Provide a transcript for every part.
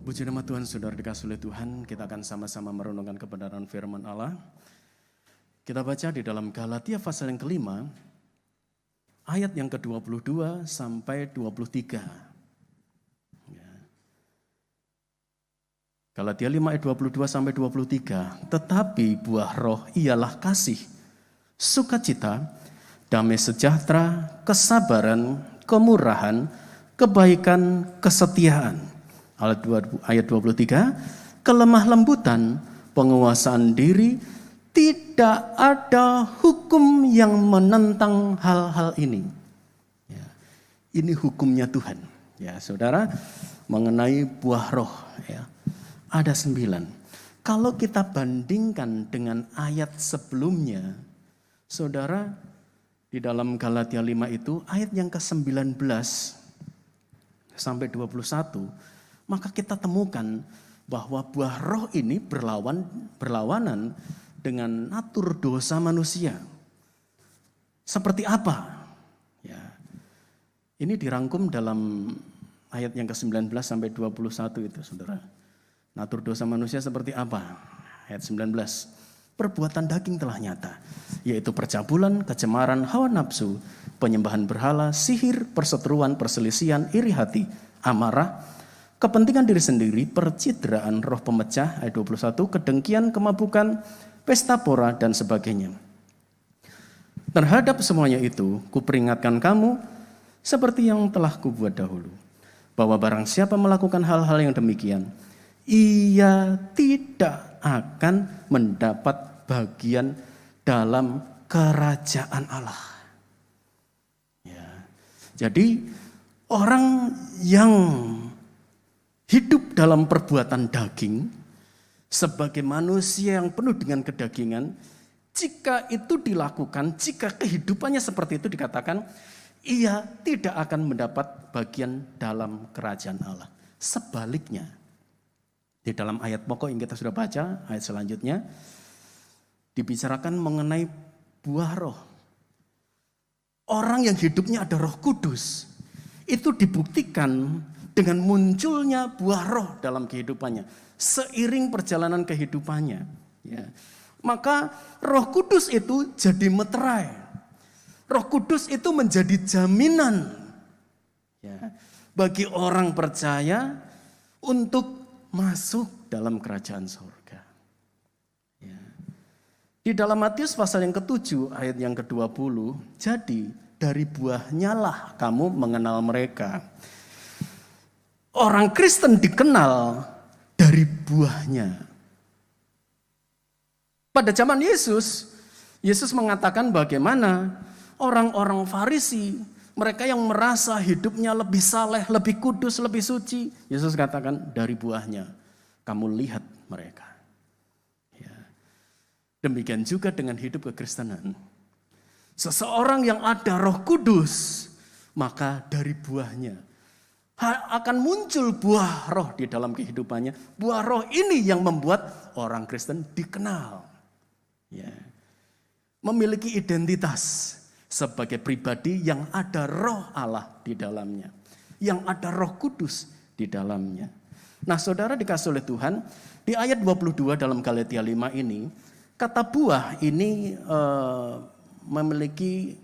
Puji nama Tuhan, saudara dikasihi oleh Tuhan, kita akan sama-sama merenungkan kebenaran firman Allah. Kita baca di dalam Galatia pasal yang kelima, ayat yang ke-22 sampai 23. Galatia 5 ayat 22 sampai 23. Tetapi buah roh ialah kasih, sukacita, damai sejahtera, kesabaran, kemurahan, kebaikan, kesetiaan. Ayat 23, kelemah lembutan, penguasaan diri, tidak ada hukum yang menentang hal-hal ini. Ya, ini hukumnya Tuhan. Ya, saudara, mengenai buah roh, ya, ada 9. Kalau kita bandingkan dengan ayat sebelumnya, saudara, di dalam Galatia 5 itu, ayat yang ke-19 sampai 21, maka kita temukan bahwa buah roh ini berlawanan dengan natur dosa manusia. Seperti apa? Ya. Ini dirangkum dalam ayat yang ke-19 sampai 21 itu, saudara. Natur dosa manusia seperti apa? Ayat 19. Perbuatan daging telah nyata, yaitu percabulan, kecemaran, hawa nafsu, penyembahan berhala, sihir, perseteruan, perselisihan, iri hati, amarah, kepentingan diri sendiri, percideraan, roh pemecah, ayat 21, kedengkian, kemabukan, pesta pora, dan sebagainya. Terhadap semuanya itu, kuperingatkan kamu, seperti yang telah kubuat dahulu, bahwa barang siapa melakukan hal-hal yang demikian, ia tidak akan mendapat bagian dalam kerajaan Allah. Ya. Jadi, orang yang hidup dalam perbuatan daging, sebagai manusia yang penuh dengan kedagingan, jika itu dilakukan, jika kehidupannya seperti itu dikatakan, ia tidak akan mendapat bagian dalam kerajaan Allah. Sebaliknya, di dalam ayat pokok yang kita sudah baca, ayat selanjutnya, dibicarakan mengenai buah roh. Orang yang hidupnya ada Roh Kudus, itu dibuktikan dengan munculnya buah roh dalam kehidupannya, seiring perjalanan kehidupannya. Ya. Maka Roh Kudus itu jadi meterai. Roh Kudus itu menjadi jaminan, ya, bagi orang percaya untuk masuk dalam kerajaan surga. Ya. Di dalam Matius pasal yang ke-7 ayat yang ke-20, jadi dari buahnya lah kamu mengenal mereka. Orang Kristen dikenal dari buahnya. Pada zaman Yesus mengatakan bagaimana orang-orang Farisi, mereka yang merasa hidupnya lebih saleh, lebih kudus, lebih suci. Yesus katakan dari buahnya kamu lihat mereka. Ya. Demikian juga dengan hidup kekristenan. Seseorang yang ada Roh Kudus, maka dari buahnya akan muncul buah roh di dalam kehidupannya. Buah roh ini yang membuat orang Kristen dikenal. Ya. Memiliki identitas sebagai pribadi yang ada roh Allah di dalamnya. Yang ada Roh Kudus di dalamnya. Nah, saudara dikasih oleh Tuhan, di ayat 22 dalam Galatia 5 ini, kata buah ini memiliki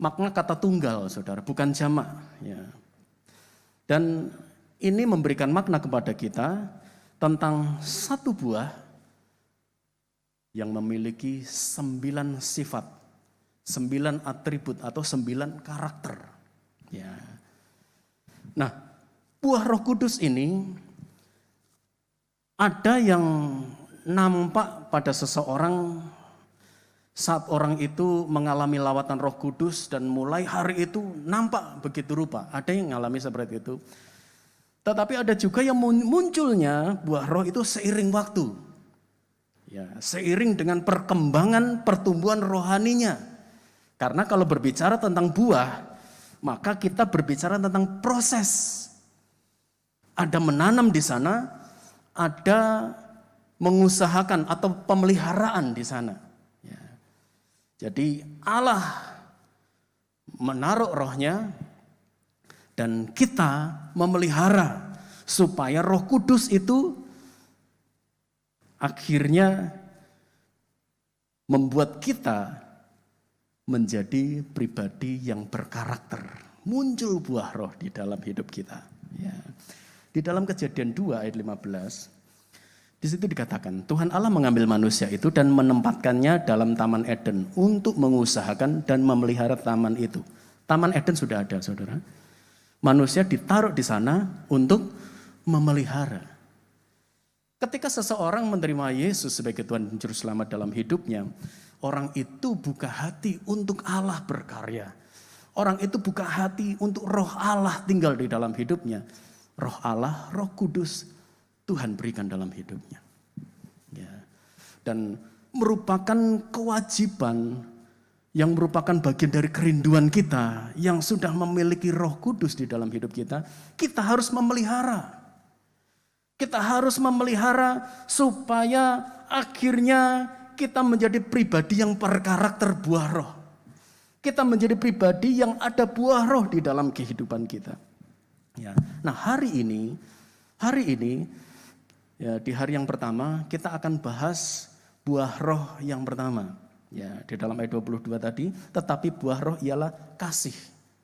makna kata tunggal, saudara, bukan jamak. Ya. Dan ini memberikan makna kepada kita tentang satu buah yang memiliki 9 sifat, 9 atribut atau 9 karakter. Ya. Nah, buah Roh Kudus ini ada yang nampak pada seseorang saat orang itu mengalami lawatan Roh Kudus dan mulai hari itu nampak begitu rupa. Ada yang mengalami seperti itu. Tetapi ada juga yang munculnya buah roh itu seiring waktu. Ya, seiring dengan perkembangan pertumbuhan rohaninya. Karena kalau berbicara tentang buah, maka kita berbicara tentang proses. Ada menanam di sana, ada mengusahakan atau pemeliharaan di sana. Jadi Allah menaruh rohnya dan kita memelihara supaya Roh Kudus itu akhirnya membuat kita menjadi pribadi yang berkarakter. Muncul buah roh di dalam hidup kita. Ya. Di dalam Kejadian 2 ayat 15, di situ dikatakan, Tuhan Allah mengambil manusia itu dan menempatkannya dalam Taman Eden untuk mengusahakan dan memelihara taman itu. Taman Eden sudah ada, saudara. Manusia ditaruh di sana untuk memelihara. Ketika seseorang menerima Yesus sebagai Tuhan dan Juru Selamat dalam hidupnya, orang itu buka hati untuk Allah berkarya. Orang itu buka hati untuk Roh Allah tinggal di dalam hidupnya. Roh Allah, Roh Kudus, Tuhan berikan dalam hidupnya. Ya. Dan merupakan kewajiban yang merupakan bagian dari kerinduan kita yang sudah memiliki Roh Kudus di dalam hidup kita, kita harus memelihara. Kita harus memelihara supaya akhirnya kita menjadi pribadi yang berkarakter buah roh. Kita menjadi pribadi yang ada buah roh di dalam kehidupan kita. Ya. Nah hari ini ya, di hari yang pertama kita akan bahas buah roh yang pertama. Ya, di dalam ayat 22 tadi, tetapi buah roh ialah kasih.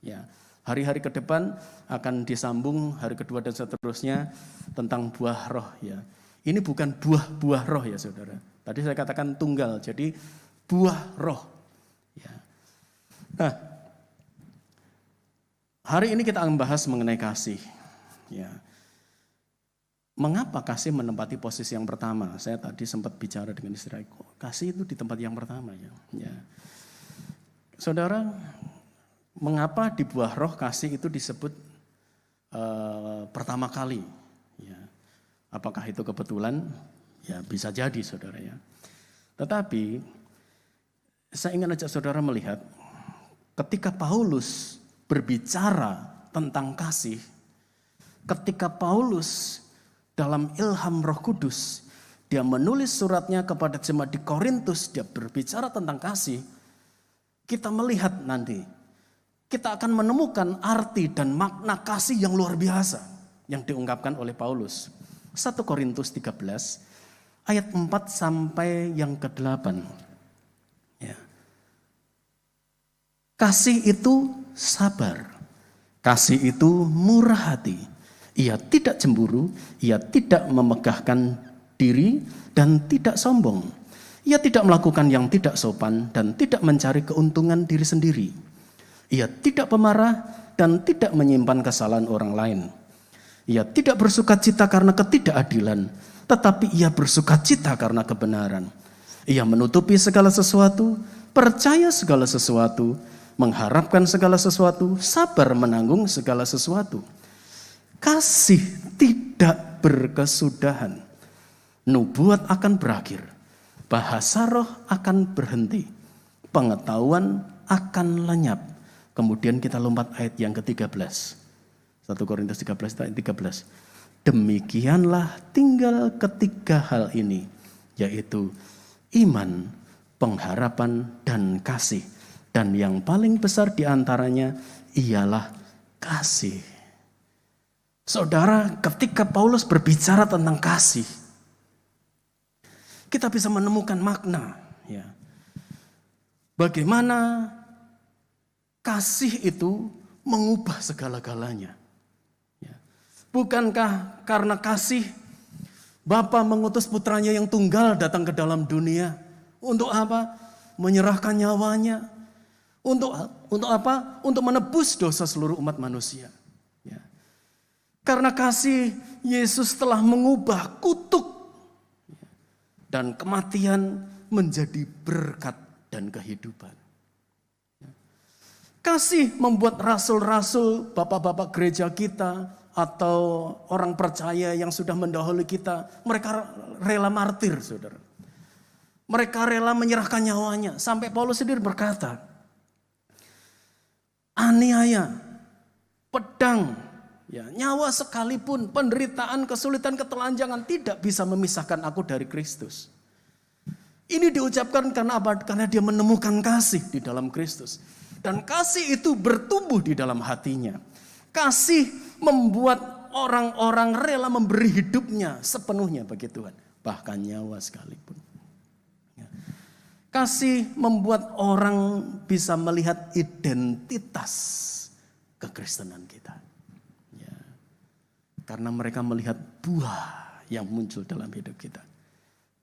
Ya. Hari-hari ke depan akan disambung hari kedua dan seterusnya tentang buah roh. Ya. Ini bukan buah-buah roh ya saudara. Tadi saya katakan tunggal, jadi buah roh. Ya. Nah, hari ini kita akan bahas mengenai kasih. Ya. Mengapa kasih menempati posisi yang pertama? Saya tadi sempat bicara dengan istri saya, kasih itu di tempat yang pertama ya. Ya. Saudara, mengapa di buah roh kasih itu disebut pertama kali? Ya. Apakah itu kebetulan? Ya bisa jadi saudara ya. Tetapi saya ingin ajak saudara melihat ketika Paulus berbicara tentang kasih, ketika Paulus dalam ilham Roh Kudus dia menulis suratnya kepada jemaat di Korintus, dia berbicara tentang kasih, kita melihat nanti kita akan menemukan arti dan makna kasih yang luar biasa yang diungkapkan oleh Paulus. 1 Korintus 13 ayat 4 sampai yang ke-8. Ya. Kasih itu sabar. Kasih itu murah hati. Ia tidak cemburu, ia tidak memegahkan diri dan tidak sombong. Ia tidak melakukan yang tidak sopan dan tidak mencari keuntungan diri sendiri. Ia tidak pemarah dan tidak menyimpan kesalahan orang lain. Ia tidak bersukacita karena ketidakadilan, tetapi ia bersukacita karena kebenaran. Ia menutupi segala sesuatu, percaya segala sesuatu, mengharapkan segala sesuatu, sabar menanggung segala sesuatu. Kasih tidak berkesudahan. Nubuat akan berakhir, bahasa roh akan berhenti, pengetahuan akan lenyap. Kemudian kita lompat ayat yang ke-13. 1 Korintus 13 ayat 13. Demikianlah tinggal ketiga hal ini, yaitu iman, pengharapan, dan kasih. Dan yang paling besar di antaranya ialah kasih. Saudara, ketika Paulus berbicara tentang kasih, kita bisa menemukan makna. Ya. Bagaimana kasih itu mengubah segala-galanya. Ya. Bukankah karena kasih Bapa mengutus putranya yang tunggal datang ke dalam dunia. Untuk apa? Menyerahkan nyawanya. Untuk apa? Untuk menebus dosa seluruh umat manusia. Ya. Karena kasih, Yesus telah mengubah kutuk dan kematian menjadi berkat dan kehidupan. Kasih membuat rasul-rasul, bapak-bapak gereja kita, atau orang percaya yang sudah mendahului kita, mereka rela martir, saudara. Mereka rela menyerahkan nyawanya. Sampai Paulus sendiri berkata, aniaya, pedang, ya, nyawa sekalipun, penderitaan, kesulitan, ketelanjangan tidak bisa memisahkan aku dari Kristus. Ini diucapkan karena apa? Karena dia menemukan kasih di dalam Kristus. Dan kasih itu bertumbuh di dalam hatinya. Kasih membuat orang-orang rela memberi hidupnya sepenuhnya bagi Tuhan. Bahkan nyawa sekalipun. Ya. Kasih membuat orang bisa melihat identitas kekristenan kita. Ya. Karena mereka melihat buah yang muncul dalam hidup kita.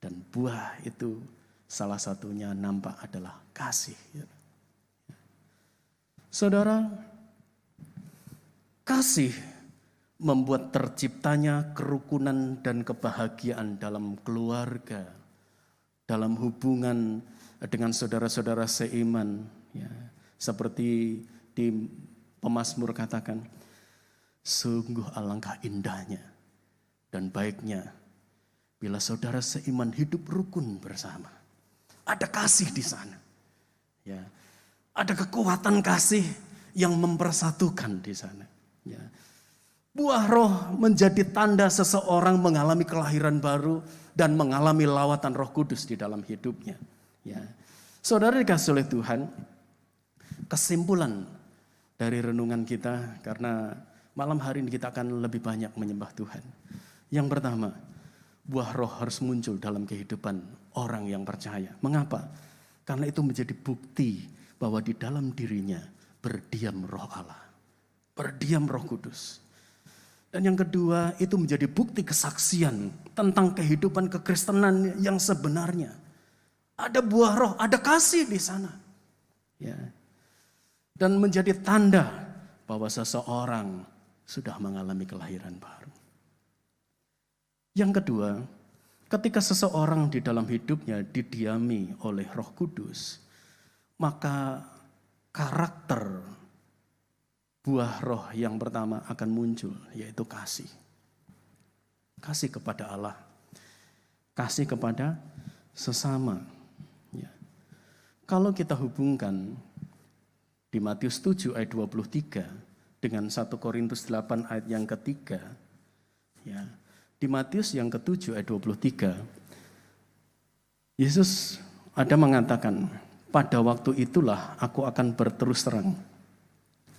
Dan buah itu salah satunya nampak adalah kasih. Ya. Saudara, kasih membuat terciptanya kerukunan dan kebahagiaan dalam keluarga, dalam hubungan dengan saudara-saudara seiman. Ya, seperti di pemazmur katakan, sungguh alangkah indahnya dan baiknya bila saudara seiman hidup rukun bersama. Ada kasih di sana. Ya. Ada kekuatan kasih yang mempersatukan di sana. Ya. Buah roh menjadi tanda seseorang mengalami kelahiran baru dan mengalami lawatan Roh Kudus di dalam hidupnya. Ya. Saudara dikasih oleh Tuhan, kesimpulan dari renungan kita, karena malam hari ini kita akan lebih banyak menyembah Tuhan. Yang pertama, buah roh harus muncul dalam kehidupan orang yang percaya. Mengapa? Karena itu menjadi bukti bahwa di dalam dirinya berdiam roh Allah. Berdiam Roh Kudus. Dan yang kedua, itu menjadi bukti kesaksian tentang kehidupan kekristenan yang sebenarnya. Ada buah roh, ada kasih di sana. Ya. Dan menjadi tanda bahwa seseorang sudah mengalami kelahiran baru. Yang kedua, ketika seseorang di dalam hidupnya didiami oleh Roh Kudus, maka karakter buah roh yang pertama akan muncul, yaitu kasih. Kasih kepada Allah, kasih kepada sesama. Ya. Kalau kita hubungkan di Matius 7 ayat 23 dengan 1 Korintus 8 ayat yang ketiga, ya, di Matius yang ke-7 ayat 23, Yesus ada mengatakan, pada waktu itulah aku akan berterus terang.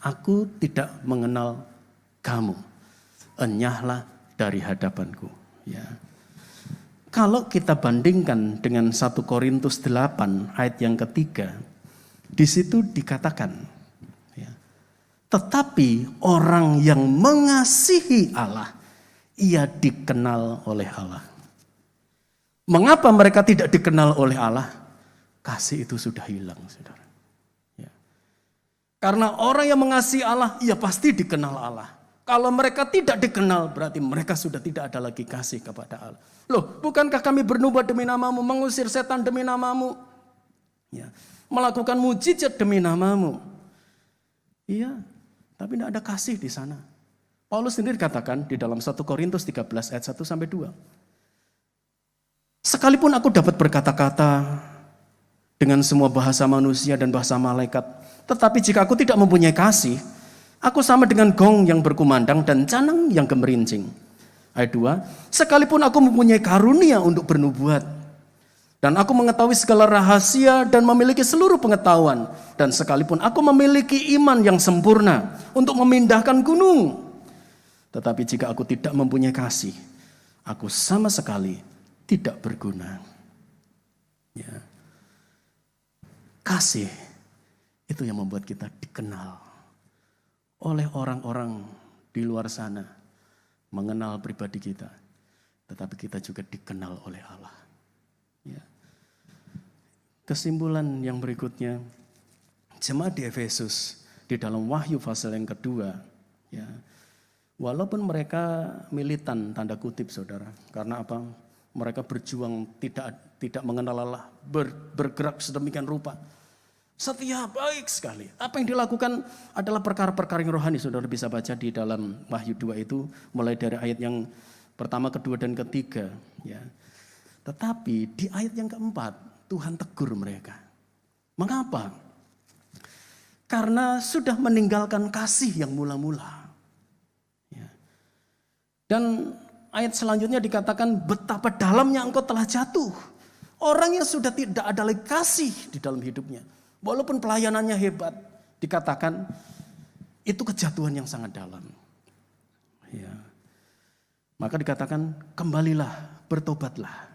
Aku tidak mengenal kamu. Enyahlah dari hadapanku. Ya. Kalau kita bandingkan dengan 1 Korintus 8 ayat yang ketiga, di situ dikatakan, ya, tetapi orang yang mengasihi Allah, ia dikenal oleh Allah. Mengapa mereka tidak dikenal oleh Allah? Kasih itu sudah hilang, saudara. Ya. Karena orang yang mengasihi Allah, ia pasti dikenal Allah. Kalau mereka tidak dikenal, berarti mereka sudah tidak ada lagi kasih kepada Allah. Loh, bukankah kami bernubuat demi namamu, mengusir setan demi namamu, ya, melakukan mujizat demi namamu? Iya, tapi tidak ada kasih di sana. Paulus sendiri katakan di dalam 1 Korintus 13 ayat 1-2. Sekalipun aku dapat berkata-kata dengan semua bahasa manusia dan bahasa malaikat, tetapi jika aku tidak mempunyai kasih, aku sama dengan gong yang berkumandang dan canang yang gemerincing. Ayat 2, sekalipun aku mempunyai karunia untuk bernubuat, dan aku mengetahui segala rahasia dan memiliki seluruh pengetahuan, dan sekalipun aku memiliki iman yang sempurna untuk memindahkan gunung, tetapi jika aku tidak mempunyai kasih, aku sama sekali tidak berguna. Ya. Kasih itu yang membuat kita dikenal oleh orang-orang di luar sana, mengenal pribadi kita, tetapi kita juga dikenal oleh Allah. Ya. Kesimpulan yang berikutnya, jemaat di Efesus di dalam Wahyu pasal yang kedua, ya, walaupun mereka militan tanda kutip, saudara, karena apa? Mereka berjuang tidak mengenal Allah, bergerak sedemikian rupa. Setia, baik sekali. Apa yang dilakukan adalah perkara-perkara yang rohani. Saudara bisa baca di dalam Wahyu 2 itu, mulai dari ayat yang pertama, kedua, dan ketiga. Ya. Tetapi di ayat yang keempat, Tuhan tegur mereka. Mengapa? Karena sudah meninggalkan kasih yang mula-mula. Ya. Dan ayat selanjutnya dikatakan, betapa dalamnya engkau telah jatuh. Orang yang sudah tidak ada lagi kasih di dalam hidupnya, walaupun pelayanannya hebat, dikatakan itu kejatuhan yang sangat dalam. Ya. Maka dikatakan kembalilah, bertobatlah.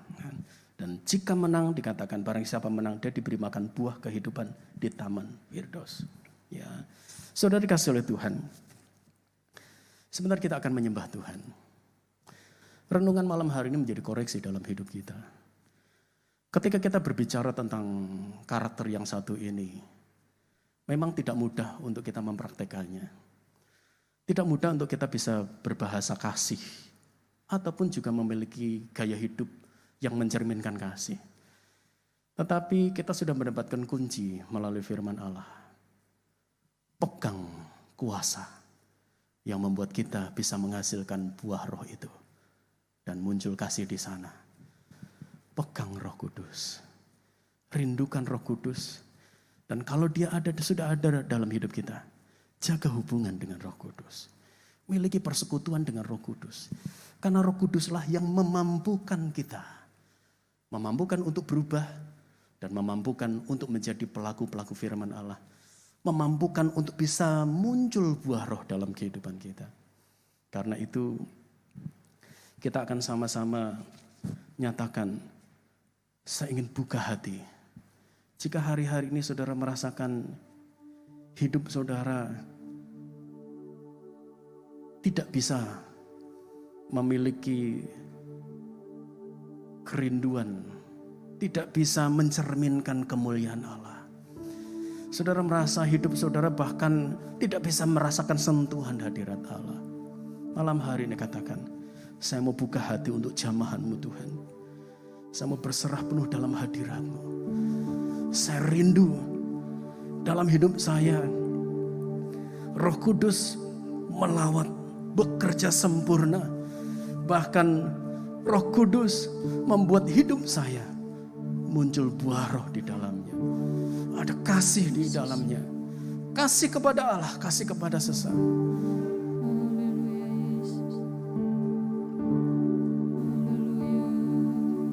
Dan jika menang dikatakan barang siapa menang dia diberi makan buah kehidupan di Taman Firdaus. Ya, saudara dikasih oleh Tuhan. Sebentar kita akan menyembah Tuhan. Renungan malam hari ini menjadi koreksi dalam hidup kita. Ketika kita berbicara tentang karakter yang satu ini, memang tidak mudah untuk kita mempraktekannya. Tidak mudah untuk kita bisa berbahasa kasih, ataupun juga memiliki gaya hidup yang mencerminkan kasih. Tetapi kita sudah mendapatkan kunci melalui firman Allah. Pegang kuasa yang membuat kita bisa menghasilkan buah roh itu. Dan muncul kasih di sana. Pegang Roh Kudus. Rindukan Roh Kudus. Dan kalau dia sudah ada dalam hidup kita, jaga hubungan dengan Roh Kudus. Miliki persekutuan dengan Roh Kudus. Karena Roh Kuduslah yang memampukan kita. Memampukan untuk berubah dan memampukan untuk menjadi pelaku-pelaku firman Allah. Memampukan untuk bisa muncul buah roh dalam kehidupan kita. Karena itu kita akan sama-sama nyatakan, saya ingin buka hati. Jika hari-hari ini saudara merasakan hidup saudara tidak bisa memiliki kerinduan, tidak bisa mencerminkan kemuliaan Allah. Saudara merasa hidup saudara bahkan tidak bisa merasakan sentuhan hadirat Allah. Malam hari ini katakan, saya mau buka hati untuk jamahan-Mu Tuhan. Saya mau berserah penuh dalam hadirat-Mu. Saya rindu dalam hidup saya. Roh Kudus melawat, bekerja sempurna. Bahkan Roh Kudus membuat hidup saya muncul buah roh di dalamnya. Ada kasih di dalamnya. Kasih kepada Allah, kasih kepada sesama.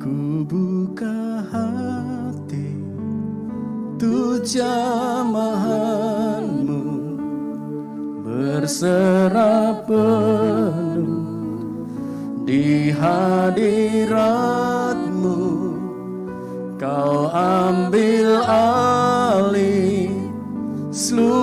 Ku buka hati untuk jamahan-Mu, berserah penuh di hadirat-Mu. Kau ambil alih seluruh